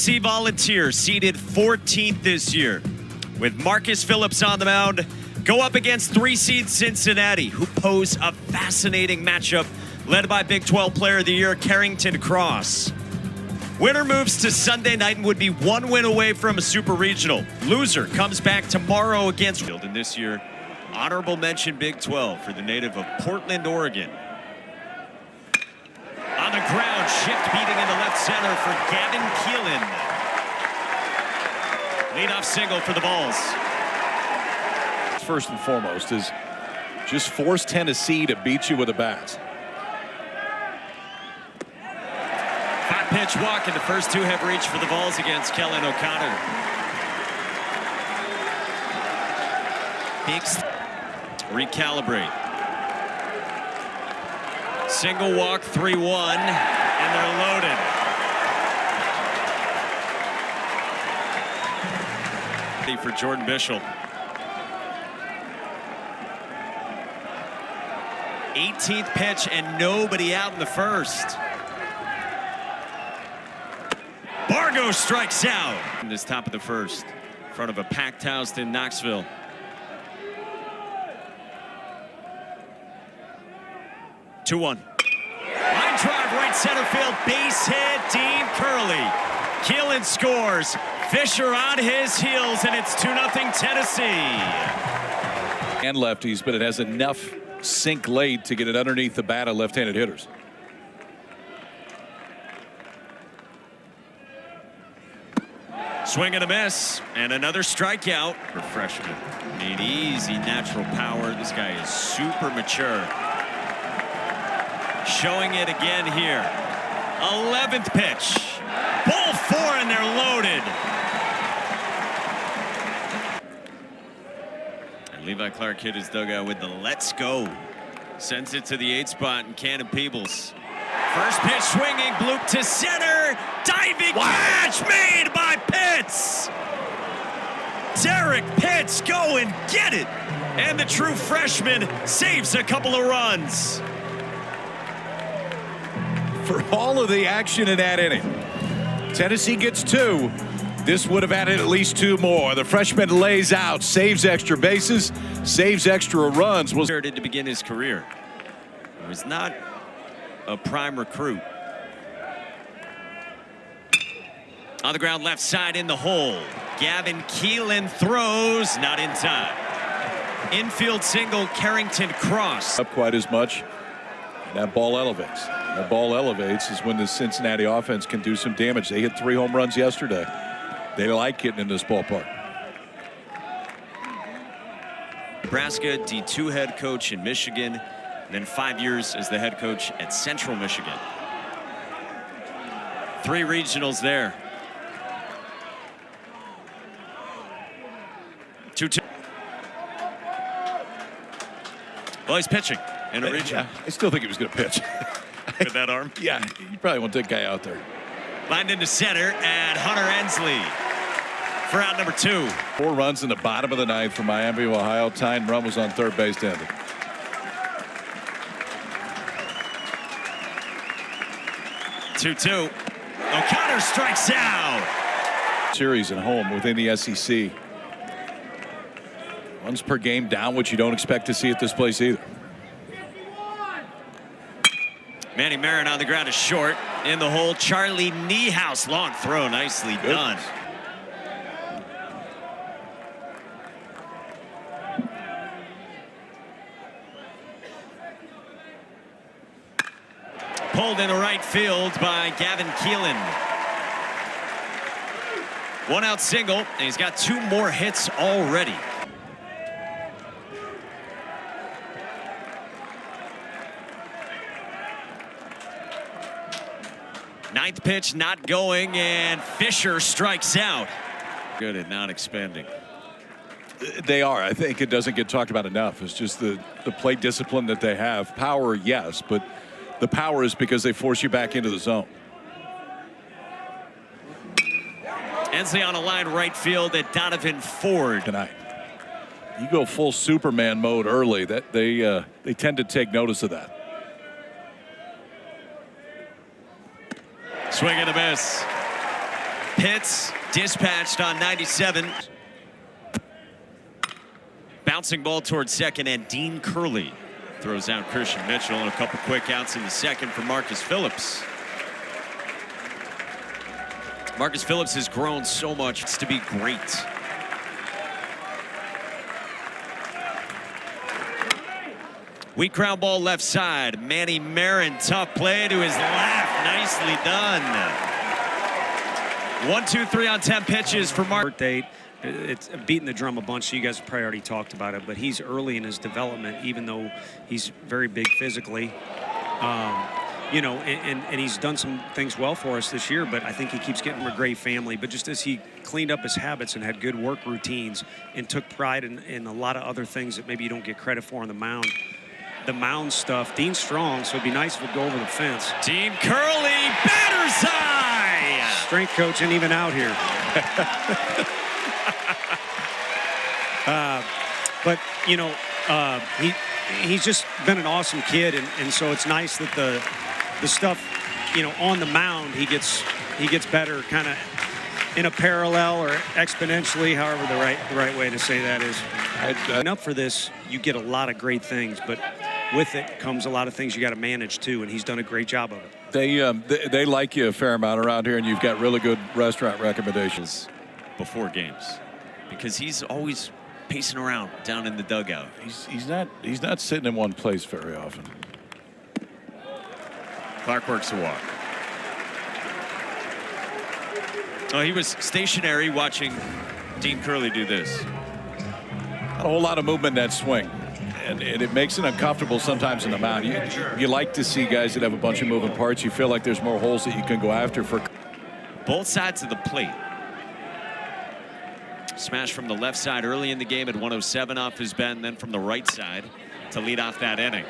BC Volunteers seeded 14th this year, with Marcus Phillips on the mound, go up against 3-seed Cincinnati, who pose a fascinating matchup led by Big 12 Player of the Year Carrington Cross. Winner moves to Sunday night and would be one win away from a super regional. Loser comes back tomorrow against Field. And this year, honorable mention Big 12 for the native of Portland, Oregon. On the ground, shift beating in the left center for Gavin Keelan. Leadoff single for the Vols. First and foremost is just force Tennessee to beat you with a bat. 5-pitch walk, and the first two have reached for the Vols against Kellen O'Connor. Recalibrate. Single walk, 3-1, and they're loaded. For Jordan Bischel. 18th pitch and nobody out in the first. Bargo strikes out. In this top of the first, in front of a packed house in Knoxville. Two-one. Line drive, right center field, base hit, Dean Curley. Keelan scores. Fisher on his heels, and it's 2-0 Tennessee. And lefties, but it has enough sink late to get it underneath the bat of left-handed hitters. Swing and a miss, and another strikeout for freshman. Made easy, natural power. This guy is super mature. Showing it again here. 11th pitch. Ball 4, and they're loaded. And Levi Clark hit his dugout with the let's go. Sends it to the 8th spot, and Cannon Peebles. First pitch swinging, bloop to center. Diving catch made by Pitts. Derek Pitts, go and get it. And the true freshman saves a couple of runs. For all of the action in that inning, Tennessee gets 2. This would have added at least 2 more. The freshman lays out, saves extra bases, saves extra runs. Was to begin his career. He was not a prime recruit. On the ground, left side in the hole. Gavin Keelan throws, not in time. Infield single, Carrington Cross. Up quite as much, and that ball elevates. That ball elevates is when the Cincinnati offense can do some damage. They hit 3 home runs yesterday. They like getting in this ballpark. Nebraska D2 head coach in Michigan, and then 5 years as the head coach at Central Michigan. 3 regionals there. 2-2. Well, he's pitching in a region. Yeah, I still think he was going to pitch. With that arm? Yeah, you probably want that guy out there. Lined into center, and Hunter Ensley for out number 2. 4 runs in the bottom of the 9th for Miami of Ohio. Tyne Run was on third base to end it. 2-2. O'Connor strikes out. Series at home within the SEC. Runs per game down, which you don't expect to see at this place either. Manny Marin on the ground is short. In the hole, Charlie Niehaus. Long throw, nicely done. Pulled into right field by Gavin Keelan. 1 out single, and he's got 2 more hits already. Ninth pitch not going, and Fisher strikes out. Good at not expanding. They are. I think it doesn't get talked about enough. It's just the plate discipline that they have. Power, yes, but the power is because they force you back into the zone. Ensley on a line right field at Donovan Ford tonight. You go full Superman mode early, that they tend to take notice of that. Swing and a miss. Pitts dispatched on 97. Bouncing ball towards second, and Dean Curley throws out Christian Mitchell, and a couple quick outs in the second for Marcus Phillips. Marcus Phillips has grown so much to be great. Weak ground ball left side. Manny Marin, tough play to his left. Nicely done. 1, 2, 3 on 10 pitches for Mark. It's beating the drum a bunch, so you guys have probably already talked about it, but he's early in his development, even though he's very big physically. You know, and he's done some things well for us this year, but I think he keeps getting a great family. But just as he cleaned up his habits and had good work routines and took pride in a lot of other things that maybe you don't get credit for on the mound stuff. Dean's strong, so it'd be nice if it'd go over the fence. Dean Curley, batter's eye! Strength coach ain't even out here. But, you know, he's just been an awesome kid, and so it's nice that the stuff, you know, on the mound, he gets better kind of in a parallel or exponentially, however the right way to say that is. And up for this, you get a lot of great things, but with it comes a lot of things you got to manage too, and he's done a great job of it. They like you a fair amount around here, and you've got really good restaurant recommendations before games, because he's always pacing around down in the dugout. He's not sitting in one place very often. Clark works a walk. Oh, he was stationary watching Dean Curley do this. Not a whole lot of movement in that swing. And it makes it uncomfortable sometimes in the mound. You like to see guys that have a bunch of moving parts. You feel like there's more holes that you can go after for both sides of the plate. Smash from the left side early in the game at 107 off his bend, then from the right side to lead off that inning.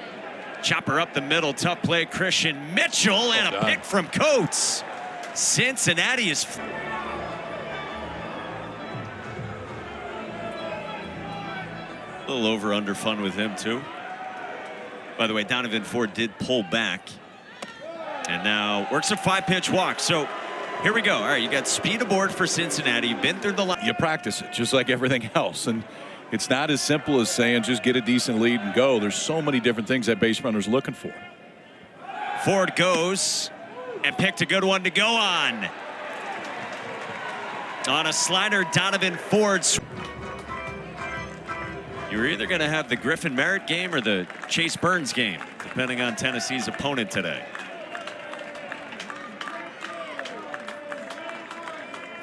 Chopper up the middle, tough play, Christian Mitchell, and a pick from Coates. Cincinnati is... A little over-under fun with him, too. By the way, Donovan Ford did pull back. And now works a 5-pitch walk. So here we go. All right, you got speed aboard for Cincinnati. You've been through the line. You practice it just like everything else. And it's not as simple as saying just get a decent lead and go. There's so many different things that base runner's looking for. Ford goes and picked a good one to go on. On a slider, Donovan Ford. You're either going to have the Griffin Merritt game or the Chase Burns game, depending on Tennessee's opponent today.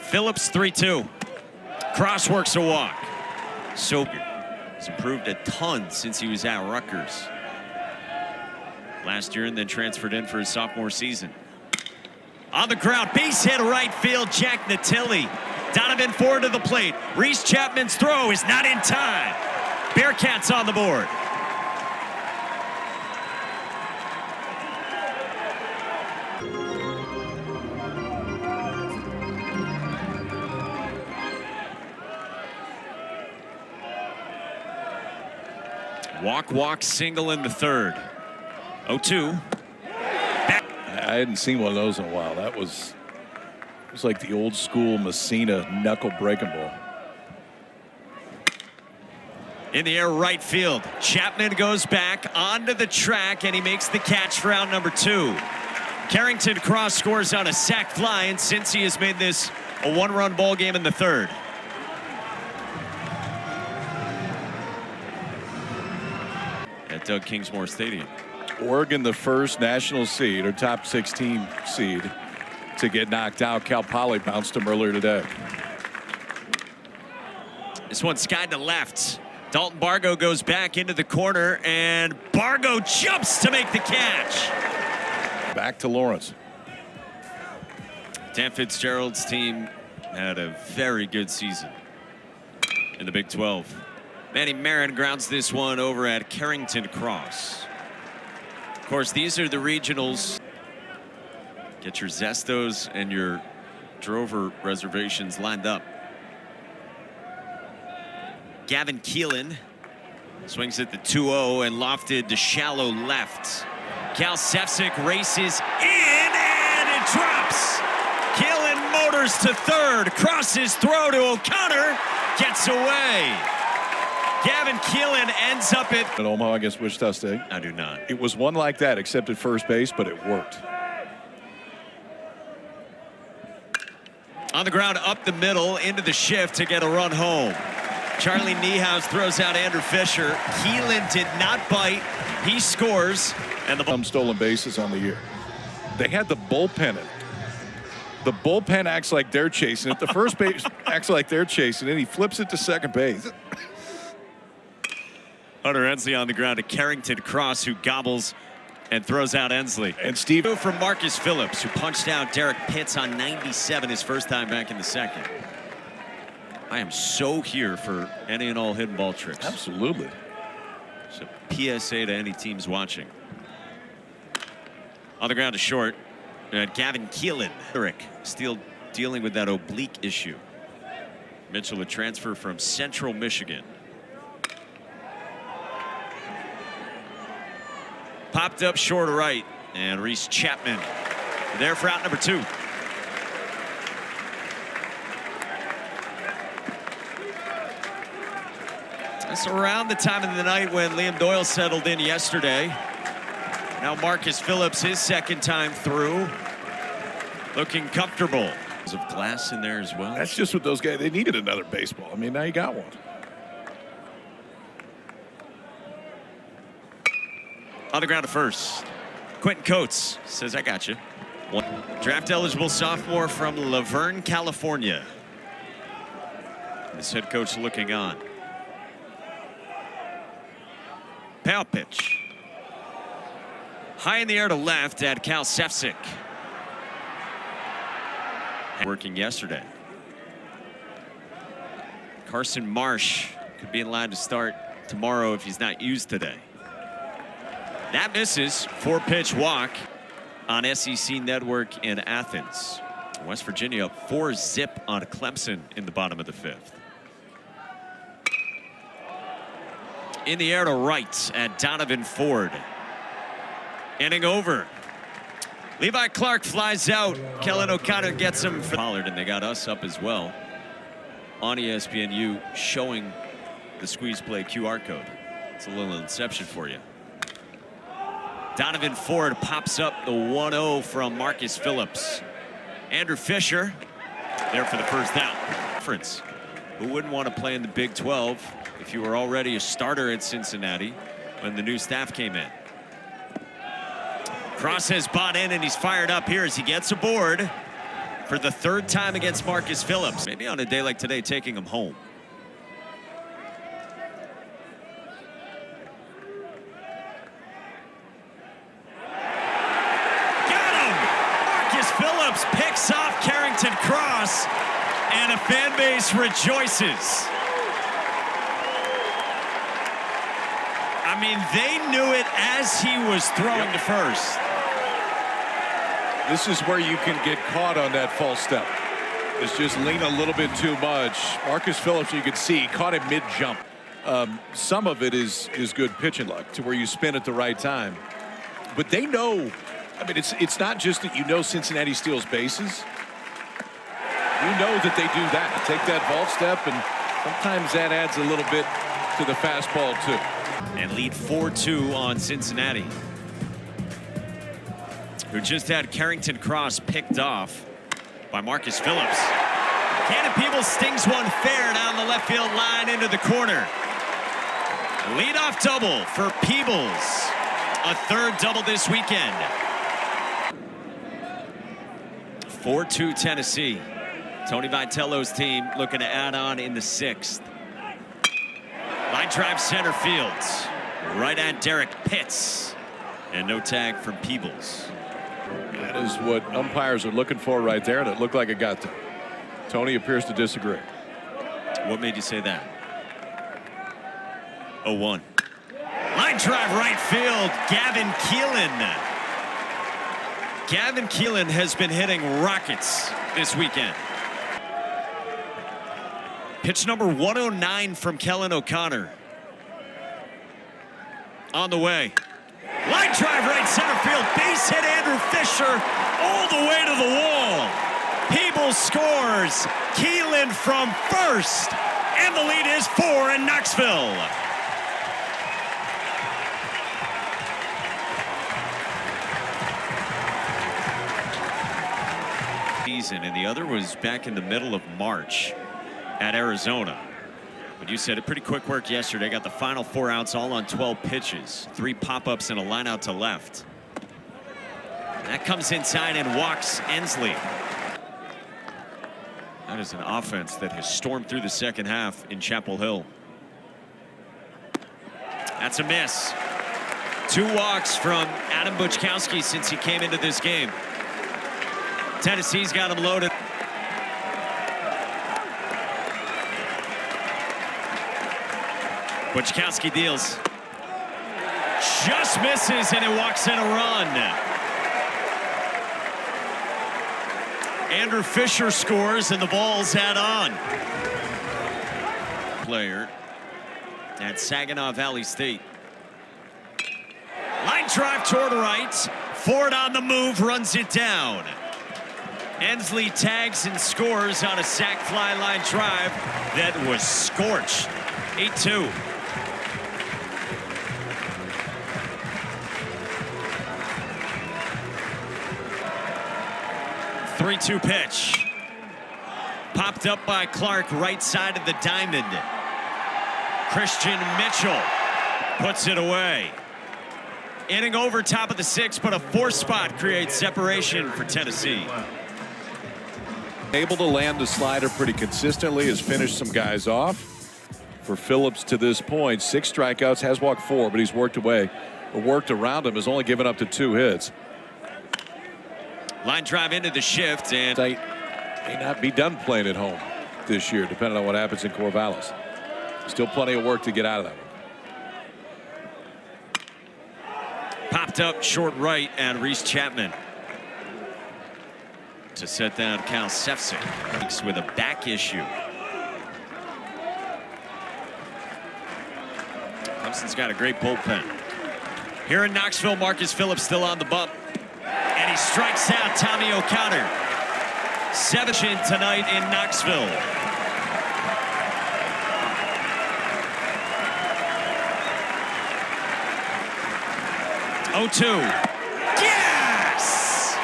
Phillips 3-2. Cross works a walk. So he's improved a ton since he was at Rutgers last year and then transferred in for his sophomore season. On the ground, base hit right field, Jack Natilli. Donovan Ford to the plate. Reese Chapman's throw is not in time. Bearcats on the board. Walk, single in the third. 0-2. I hadn't seen one of those in a while. It was like the old school Messina knuckle breaking ball. In the air right field. Chapman goes back onto the track, and he makes the catch for out number 2. Carrington Cross scores on a sac fly, and since he has made this a 1-run ball game in the third. At Doug Kingsmore Stadium. Oregon, the first national seed or top 16 seed to get knocked out. Cal Poly bounced him earlier today. This one's skied to left. Dalton Bargo goes back into the corner, and Bargo jumps to make the catch. Back to Lawrence. Dan Fitzgerald's team had a very good season in the Big 12. Manny Marin grounds this one over at Carrington Cross. Of course, these are the regionals. Get your Zestos and your Drover reservations lined up. Gavin Keelan swings at the 2-0 and lofted to shallow left. Cal Sefcik races in, and it drops. Keelan motors delivers to third. Crosses throw to O'Connor. Gets away. Gavin Keelan ends up at Omaha against Wichita State. I do not. It was one like that, except at first base, but it worked. On the ground, up the middle, into the shift to get a run home. Charlie Niehaus throws out Andrew Fisher. Keelan did not bite. He scores. And the Some stolen bases on the year. They had the bullpen in. The bullpen acts like they're chasing it. The first base acts like they're chasing it. He flips it to second base. Hunter Ensley on the ground to Carrington Cross, who gobbles and throws out Ensley. And Steve From Marcus Phillips, who punched out Derek Pitts on 97 his first time back in the second. I am so here for any and all hidden ball tricks. Absolutely. So PSA to any teams watching. On the ground to short, Gavin Keelan. Eric still dealing with that oblique issue. Mitchell would transfer from Central Michigan. Popped up short right, and Reese Chapman there for out number 2. That's around the time of the night when Liam Doyle settled in yesterday. Now Marcus Phillips, his second time through, looking comfortable. There's of glass in there as well. That's just what those guys, they needed another baseball. I mean, now you got one. On the ground to first. Quentin Coates says, I got you. Draft eligible sophomore from Laverne, California. This head coach looking on. Pow pitch. High in the air to left at Cal Sefcik. Working yesterday. Carson Marsh could be in line to start tomorrow if he's not used today. That misses. 4-pitch walk on SEC Network in Athens. West Virginia up 4-zip on Clemson in the bottom of the 5th. In the air to right at Donovan Ford. Inning over. Levi Clark flies out. Kellen O'Connor gets him for Pollard, and they got us up as well on ESPNU showing the squeeze play QR code. It's a little inception for you. Donovan Ford pops up the 1-0 from Marcus Phillips. Andrew Fisher there for the first out. Difference. Who wouldn't want to play in the Big 12 if you were already a starter at Cincinnati when the new staff came in? Cross has bought in, and he's fired up here as he gets aboard for the 3rd time against Marcus Phillips. Maybe on a day like today, taking him home. Phillips picks off Carrington Cross, and a fan base rejoices. I mean, they knew it as he was throwing to first. This is where you can get caught on that false step. It's just lean a little bit too much. Marcus Phillips, you can see, caught him mid-jump. Some of it is good pitching luck to where you spin at the right time. But they know. I mean, it's not just that you know Cincinnati steals bases. You know that they do that. Take that vault step, and sometimes that adds a little bit to the fastball, too. And lead 4-2 on Cincinnati, who just had Carrington Cross picked off by Marcus Phillips. Cannon Peebles stings one fair down the left field line into the corner. Leadoff double for Peebles. A 3rd double this weekend. 4-2 Tennessee. Tony Vitello's team looking to add on in the 6th. Line drive center field. Right at Derek Pitts. And no tag from Peebles. That is what umpires are looking for right there, and it looked like it got there. Tony appears to disagree. What made you say that? 0-1. Line drive right field. Gavin Keelan. Gavin Keelan has been hitting rockets this weekend. Pitch number 109 from Kellen O'Connor. On the way. Line drive right center field. Base hit Andrew Fisher all the way to the wall. Peebles Knoxville scores. Keelan from first. And the lead is 4 in Knoxville. And the other was back in the middle of March at Arizona. But you said it, pretty quick work yesterday. Got the final 4 outs all on 12 pitches. 3 pop-ups and a line out to left. That comes inside and walks Ensley. That is an offense that has stormed through the second half in Chapel Hill. That's a miss. 2 walks from Adam Buczkowski since he came into this game. Tennessee's got him loaded. Buczkowski deals. Just misses, and it walks in a run. Andrew Fisher scores, and the ball's add on. Player at Saginaw Valley State. Line drive toward right. Ford on the move, runs it down. Ensley tags and scores on a sac fly line drive that was scorched. 8-2. Three-two pitch. Popped up by Clark, right side of the diamond. Christian Mitchell puts it away. Inning over, top of the 6th, but a 4th spot creates separation for Tennessee. Able to land the slider pretty consistently, has finished some guys off. For Phillips to this point, 6 strikeouts, has walked 4, but he's worked away or worked around him, has only given up to 2 hits. Line drive into the shift, and They may not be done playing at home this year, depending on what happens in Corvallis. Still plenty of work to get out of that one. Popped up short right, and Reese Chapman to set down Cal Sefcik with a back issue. Clemson's got a great bullpen. Here in Knoxville, Marcus Phillips still on the bump. And he strikes out Tommy O'Connor. 7th tonight in Knoxville. Oh-2. Yes!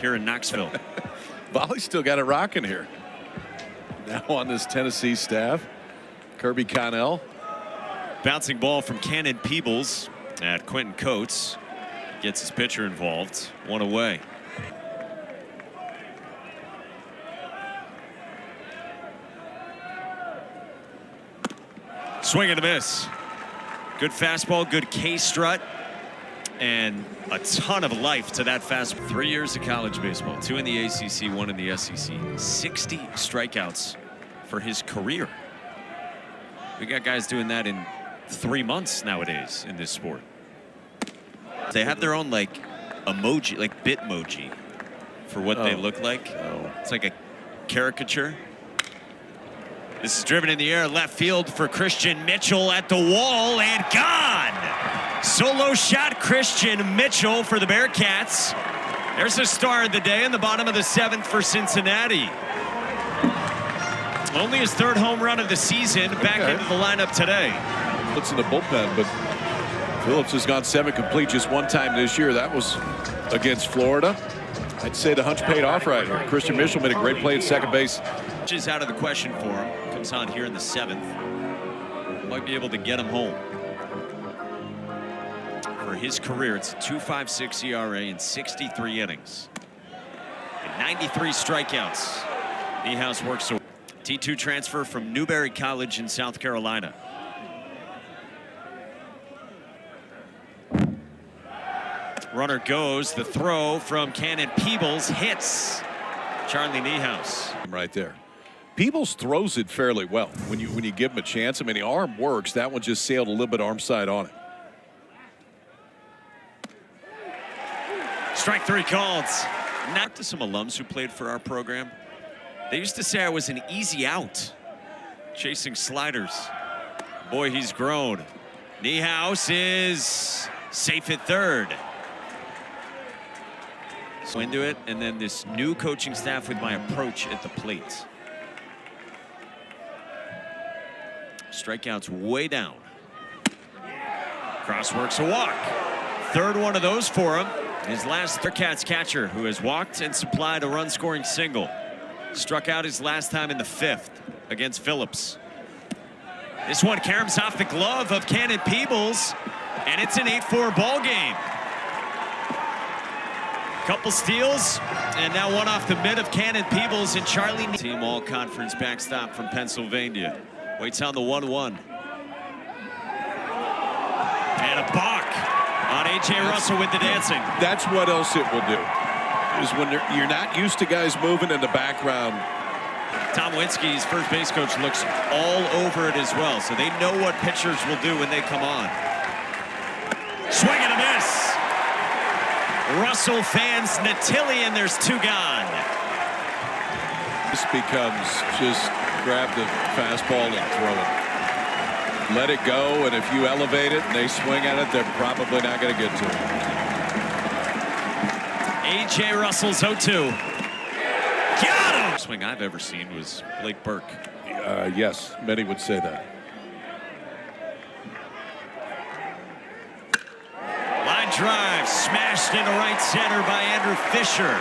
Here in Knoxville. Volley's still got it rocking here. Now on this Tennessee staff, Kirby Connell. Bouncing ball from Cannon Peebles at Quentin Coates. Gets his pitcher involved. 1 away. Swing and a miss. Good fastball, good K-strut, and a ton of life to that fastball. 3 years of college baseball, 2 in the ACC, 1 in the SEC. 60 strikeouts for his career. We got guys doing that in 3 months nowadays in this sport. They have their own like emoji, like Bitmoji, for what they look like. It's like a caricature. This is driven in the air, left field for Christian Mitchell at the wall, and gone. Solo shot Christian Mitchell for the Bearcats. There's a star of the day in the bottom of the 7th for Cincinnati. Only his 3rd home run of the season, back into the lineup today. Looks in the bullpen, but Phillips has gone 7 complete just 1 time this year. That was against Florida. I'd say the hunch paid off right here. Christian Mitchell made a great play at second base. Which is out of the question for him. Comes on here in the 7th. Might be able to get him home. For his career, it's a 2.56 ERA in 63 innings. And 93 strikeouts. Niehaus works a T2 transfer from Newberry College in South Carolina. Runner goes, the throw from Cannon Peebles hits Charlie Niehaus. Right there. Peebles throws it fairly well when you give him a chance. I mean, the arm works. That one just sailed a little bit arm side on it. Strike 3 called. Not to some alums who played for our program. They used to say I was an easy out, chasing sliders. Boy, he's grown. Niehaus is safe at 3rd. into it, and then this new coaching staff with my approach at the plate. Strikeouts way down. Cross works a walk. Third one of those for him. His last Cats catcher, who has walked and supplied a run-scoring single. Struck out his last time in the 5th against Phillips. This one caroms off the glove of Cannon Peebles, and it's an 8-4 ball game. Couple steals, and now one off the mid of Cannon Peebles and Charlie. Team all-conference backstop from Pennsylvania. Waits on the 1-1. And a balk on A.J. Russell with the dancing. That's what else it will do, is when you're not used to guys moving in the background. Tom Winsky's first base coach looks all over it as well, so they know what pitchers will do when they come on. Swing and a miss. Russell fans Natilli, and there's 2 gone. This becomes just grab the fastball and throw it. Let it go, and if you elevate it and they swing at it, they're probably not going to get to it. A.J. Russell's 0-2. Got him! Swing I've ever seen was Blake Burke. Yes, many would say that. Line drive smashed into right center by Andrew Fisher.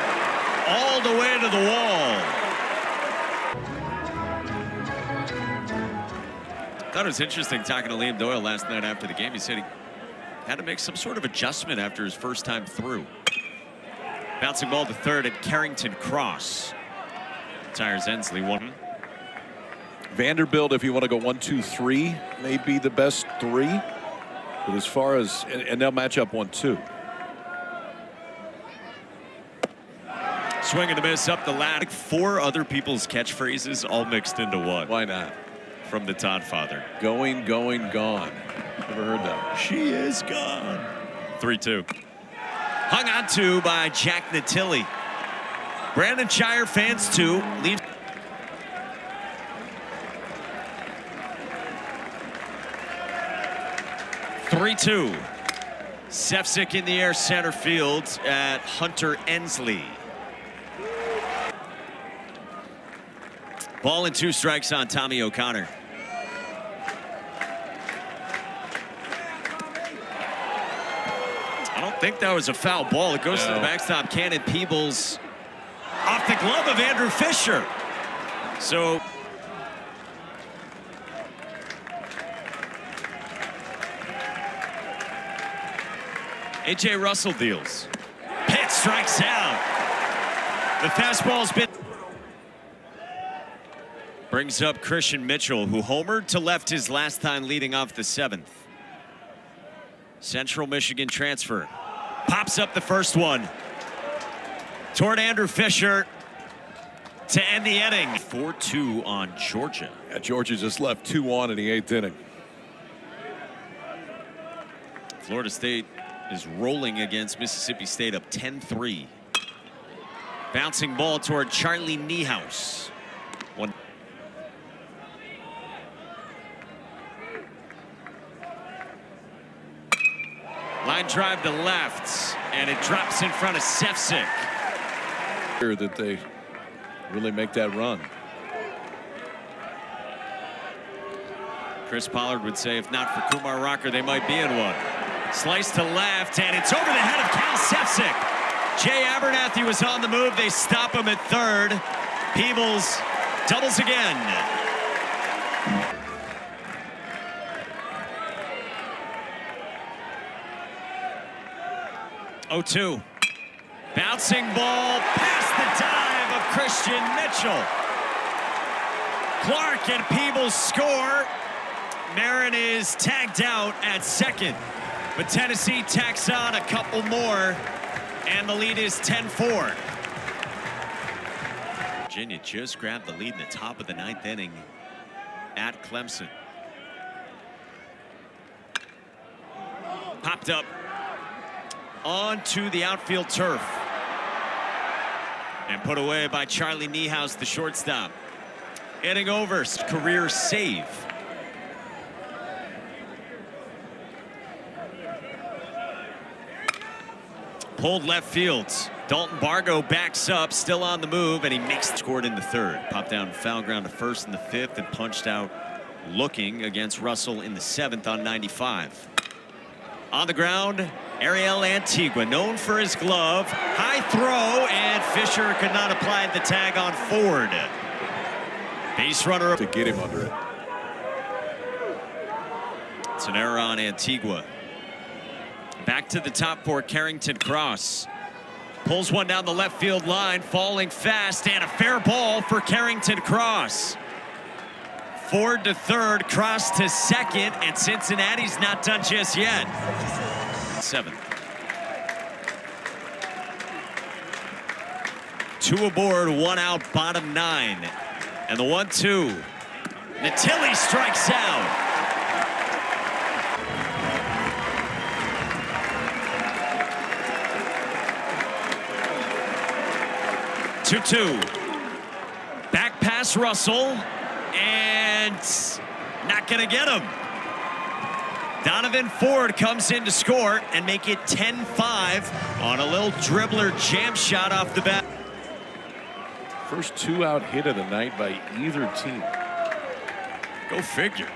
All the way to the wall. I thought it was interesting talking to Liam Doyle last night after the game. He said he had to make some sort of adjustment after his first time through. Bouncing ball to third at Carrington Cross. Tires Ensley 1. Vanderbilt, if you want to go 1-2-3, may be the best 3. But as far as, and they'll match up 1-2. Swing and a miss up the ladder. 4 other people's catchphrases all mixed into one. Why not? From the Todd father. Going, going, gone. Never heard that. She is gone. 3-2. Hung on to by Jack Natilli. Brandon Shire fans 2. Lead. (3-2). Sefcik in the air center field at Hunter Ensley. Ball and 2 strikes on Tommy O'Connor. I don't think that was a foul ball. It goes to the backstop. Cannon Peebles off the glove of Andrew Fisher. So A.J. Russell deals. Pitch strikes out. The fastball's been. Brings up Christian Mitchell, who homered to left his last time leading off the 7th. Central Michigan transfer. Pops up the first one. Toward Andrew Fisher to end the inning. 4-2 on Georgia. Yeah, Georgia just left 2 on in the 8th inning. Florida State is rolling against Mississippi State up 10-3. Bouncing ball toward Charlie Niehaus. Line drive to left, and it drops in front of Sefcik. That they really make that run. Chris Pollard would say if not for Kumar Rocker, they might be in one. Slice to left, and it's over the head of Cal Sefcik. Jay Abernathy was on the move. They stop him at third. Peebles doubles again. (0-2). Bouncing ball past the dive of Christian Mitchell. Clark and Peebles score. Marin is tagged out at second, but Tennessee tacks on a couple more, and the lead is 10-4. Virginia just grabbed the lead in the top of the 9th inning at Clemson. Popped up onto the outfield turf and put away by Charlie Niehaus, the shortstop. Inning over, career save. Pulled left field. Dalton Bargo backs up, still on the move, and he scored in the third. Popped down foul ground to first in the fifth and punched out looking against Russell in the seventh on 95. On the ground, Ariel Antigua, known for his glove. High throw, and Fisher could not apply the tag on Ford. Base runner to get him under it. It's an error on Antigua. Back to the top for Carrington Cross. Pulls one down the left field line, falling fast, and a fair ball for Carrington Cross. Ford to third, Cross to second, and Cincinnati's not done just yet. Seventh. 2 aboard, 1 out, bottom 9. And the 1-2. Natilli strikes out. Two. Back pass Russell, and not gonna get him. Donovan Ford comes in to score and make it 10-5 on a little dribbler jam shot off the bat. First 2-out hit of the night by either team. Go figure.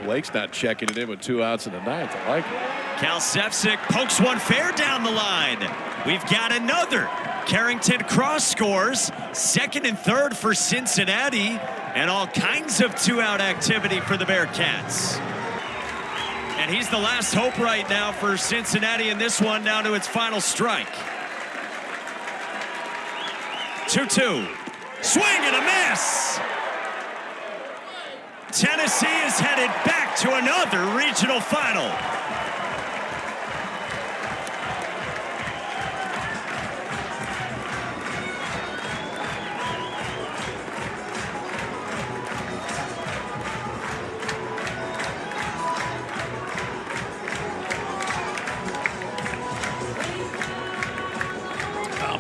Blake's not checking it in with 2 outs in the ninth. I like it. Cal Sefcik pokes one fair down the line. We've got another. Carrington Cross scores, second and third for Cincinnati, and all kinds of 2-out activity for the Bearcats. And he's the last hope right now for Cincinnati in this one, down to its final strike. 2-2. Swing and a miss. Tennessee is headed back to another regional final.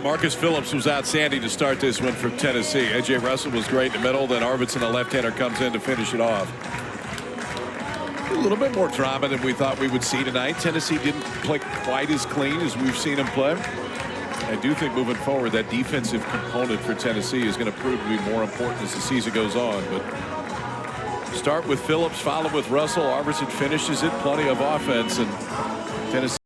Marcus Phillips was outstanding to start this one for Tennessee. A.J. Russell was great in the middle. Then Arvidsson, the left-hander, comes in to finish it off. A little bit more drama than we thought we would see tonight. Tennessee didn't play quite as clean as we've seen them play. I do think moving forward that defensive component for Tennessee is going to prove to be more important as the season goes on. But start with Phillips, follow with Russell. Arvidsson finishes it. Plenty of offense, and Tennessee